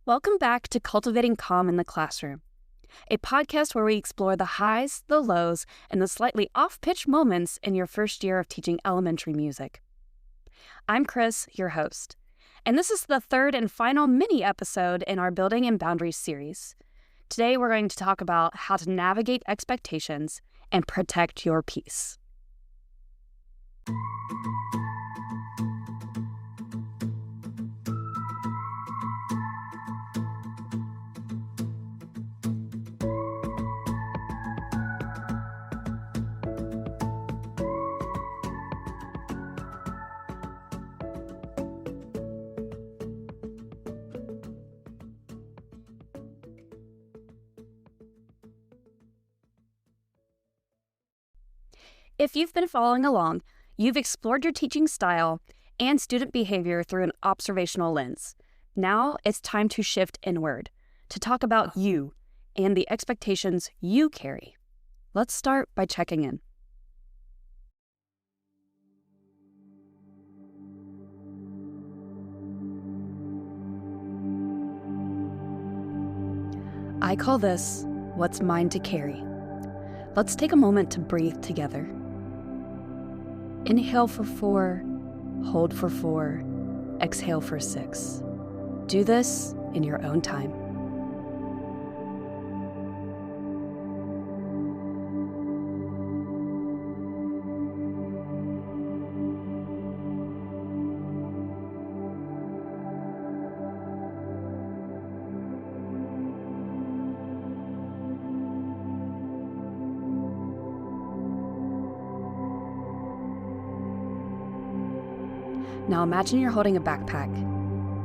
Welcome back to Cultivating Calm in the Classroom, a podcast where we explore the highs, the lows, and the slightly off-pitch moments in your first year of teaching elementary music. I'm Chris, your host, and this is the third and final mini-episode in our Building in Boundaries series. Today we're going to talk about how to navigate expectations and protect your peace. If you've been following along, you've explored your teaching style and student behavior through an observational lens. Now it's time to shift inward, to talk about you and the expectations you carry. Let's start by checking in. I call this what's mine to carry. Let's take a moment to breathe together. Inhale for 4, hold for 4, exhale for 6. Do this in your own time. Now imagine you're holding a backpack,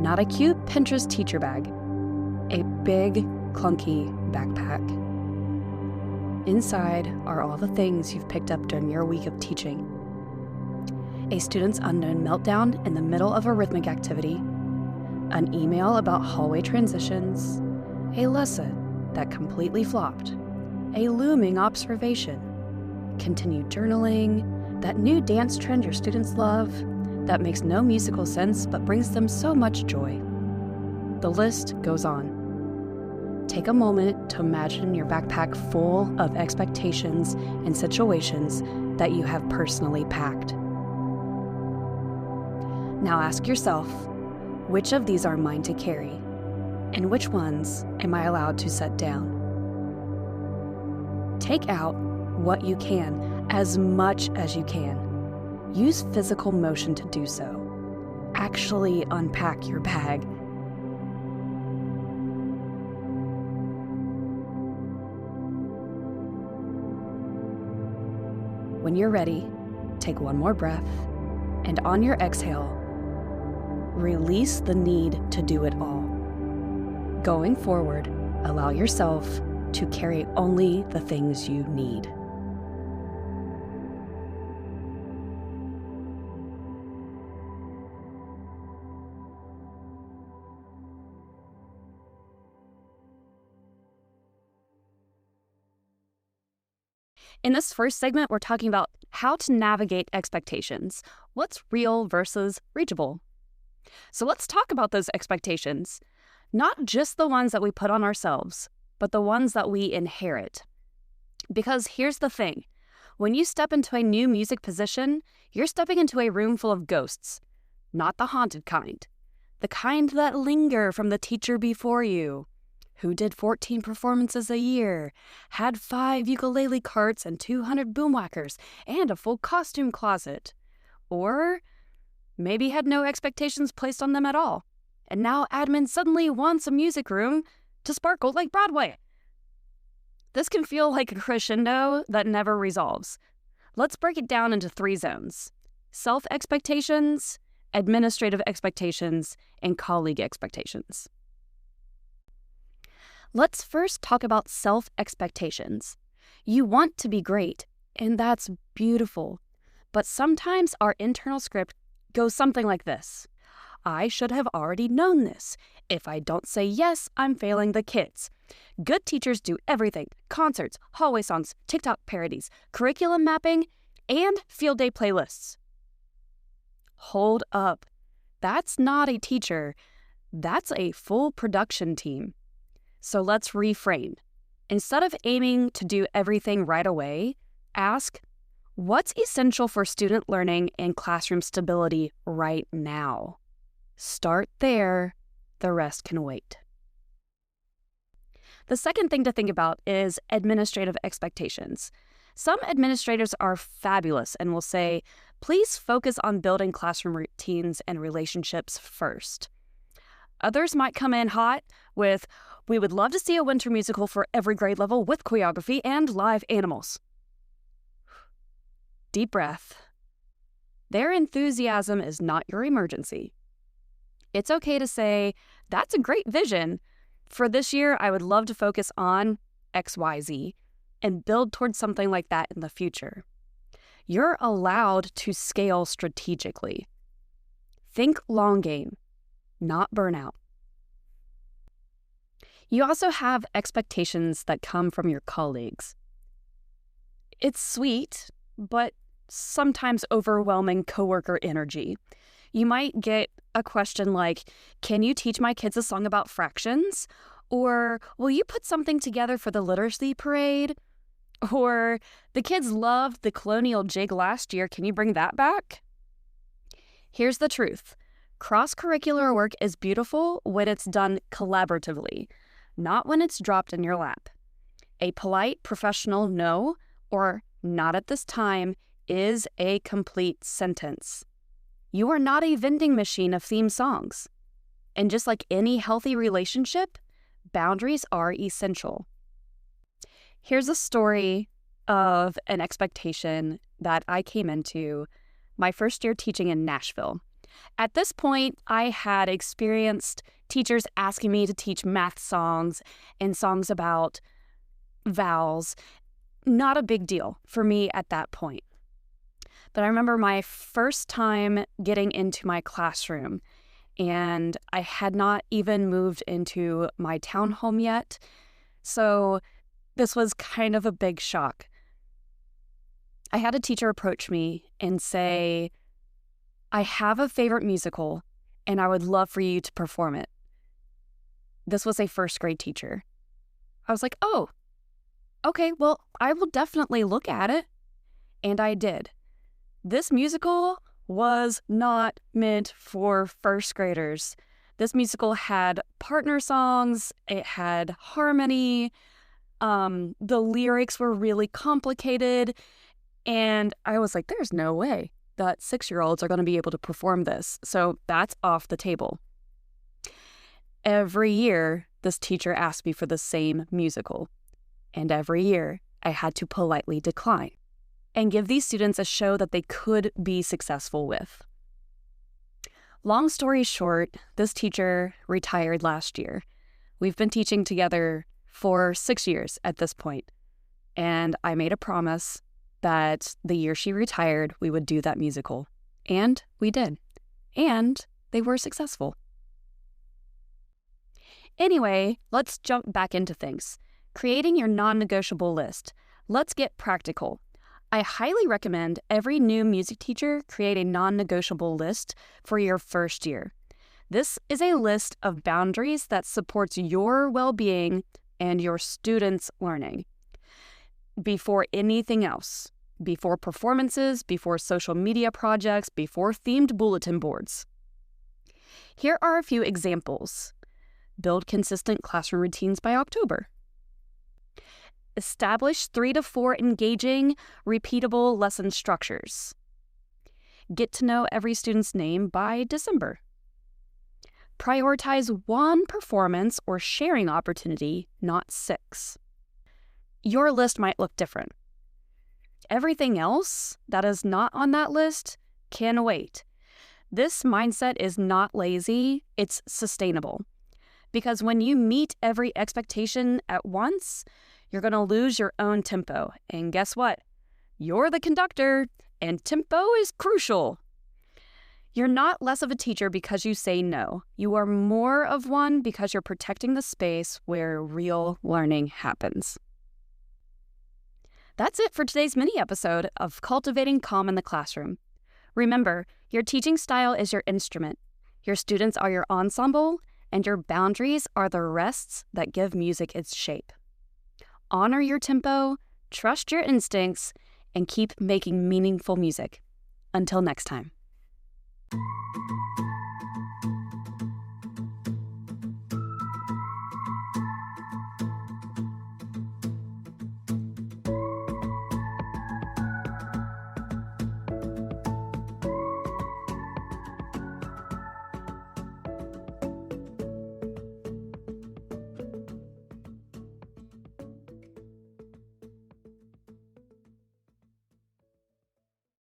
not a cute Pinterest teacher bag, a big, clunky backpack. Inside are all the things you've picked up during your week of teaching. A student's unknown meltdown in the middle of a rhythmic activity, an email about hallway transitions, a lesson that completely flopped, a looming observation, continued journaling, that new dance trend your students love, that makes no musical sense but brings them so much joy. The list goes on. Take a moment to imagine your backpack full of expectations and situations that you have personally packed. Now ask yourself, which of these are mine to carry, and which ones am I allowed to set down? Take out what you can, as much as you can. Use physical motion to do so. Actually unpack your bag. When you're ready, take one more breath, and on your exhale, release the need to do it all. Going forward, allow yourself to carry only the things you need. In this first segment, we're talking about how to navigate expectations. What's real versus reachable? So let's talk about those expectations. Not just the ones that we put on ourselves, but the ones that we inherit. Because here's the thing. When you step into a new music position, you're stepping into a room full of ghosts. Not the haunted kind. The kind that linger from the teacher before you, who did 14 performances a year, had 5 ukulele carts and 200 boomwhackers, and a full costume closet. Or maybe had no expectations placed on them at all, and now admin suddenly wants a music room to sparkle like Broadway. This can feel like a crescendo that never resolves. Let's break it down into 3 zones: self-expectations, administrative expectations, and colleague expectations. Let's first talk about self-expectations. You want to be great, and that's beautiful. But sometimes our internal script goes something like this. I should have already known this. If I don't say yes, I'm failing the kids. Good teachers do everything: concerts, hallway songs, TikTok parodies, curriculum mapping, and field day playlists. Hold up. That's not a teacher. That's a full production team. So let's reframe. Instead of aiming to do everything right away, ask, what's essential for student learning and classroom stability right now? Start there. The rest can wait. The second thing to think about is administrative expectations. Some administrators are fabulous and will say, please focus on building classroom routines and relationships first. Others might come in hot with, we would love to see a winter musical for every grade level with choreography and live animals. Deep breath. Their enthusiasm is not your emergency. It's okay to say, that's a great vision. For this year, I would love to focus on XYZ and build towards something like that in the future. You're allowed to scale strategically. Think long game, not burnout. You also have expectations that come from your colleagues. It's sweet, but sometimes overwhelming coworker energy. You might get a question like, can you teach my kids a song about fractions? Or will you put something together for the literacy parade? Or the kids loved the colonial jig last year, can you bring that back? Here's the truth. Cross-curricular work is beautiful when it's done collaboratively, not when it's dropped in your lap. A polite, professional no or not at this time is a complete sentence. You are not a vending machine of theme songs. And just like any healthy relationship, boundaries are essential. Here's a story of an expectation that I came into my first year teaching in Nashville. At this point, I had experienced teachers asking me to teach math songs and songs about vowels. Not a big deal for me at that point. But I remember my first time getting into my classroom, and I had not even moved into my townhome yet. So this was kind of a big shock. I had a teacher approach me and say, I have a favorite musical, and I would love for you to perform it. This was a first grade teacher. I was like, oh, okay, well, I will definitely look at it. And I did. This musical was not meant for first graders. This musical had partner songs, it had harmony, the lyrics were really complicated, and I was like, there's no way that 6-year-olds are going to be able to perform this, so that's off the table. Every year, this teacher asked me for the same musical, and every year, I had to politely decline and give these students a show that they could be successful with. Long story short, this teacher retired last year. We've been teaching together for 6 years at this point, and I made a promise that the year she retired, we would do that musical. And we did. And they were successful. Anyway, let's jump back into things. Creating your non-negotiable list. Let's get practical. I highly recommend every new music teacher create a non-negotiable list for your first year. This is a list of boundaries that supports your well-being and your students' learning. Before anything else, before performances, before social media projects, before themed bulletin boards. Here are a few examples. Build consistent classroom routines by October. Establish 3 to 4 engaging, repeatable lesson structures. Get to know every student's name by December. Prioritize 1 performance or sharing opportunity, not 6. Your list might look different. Everything else that is not on that list can wait. This mindset is not lazy, it's sustainable. Because when you meet every expectation at once, you're going to lose your own tempo. And guess what? You're the conductor, and tempo is crucial. You're not less of a teacher because you say no. You are more of one because you're protecting the space where real learning happens. That's it for today's mini episode of Cultivating Calm in the Classroom. Remember, your teaching style is your instrument. Your students are your ensemble, and your boundaries are the rests that give music its shape. Honor your tempo, trust your instincts, and keep making meaningful music. Until next time.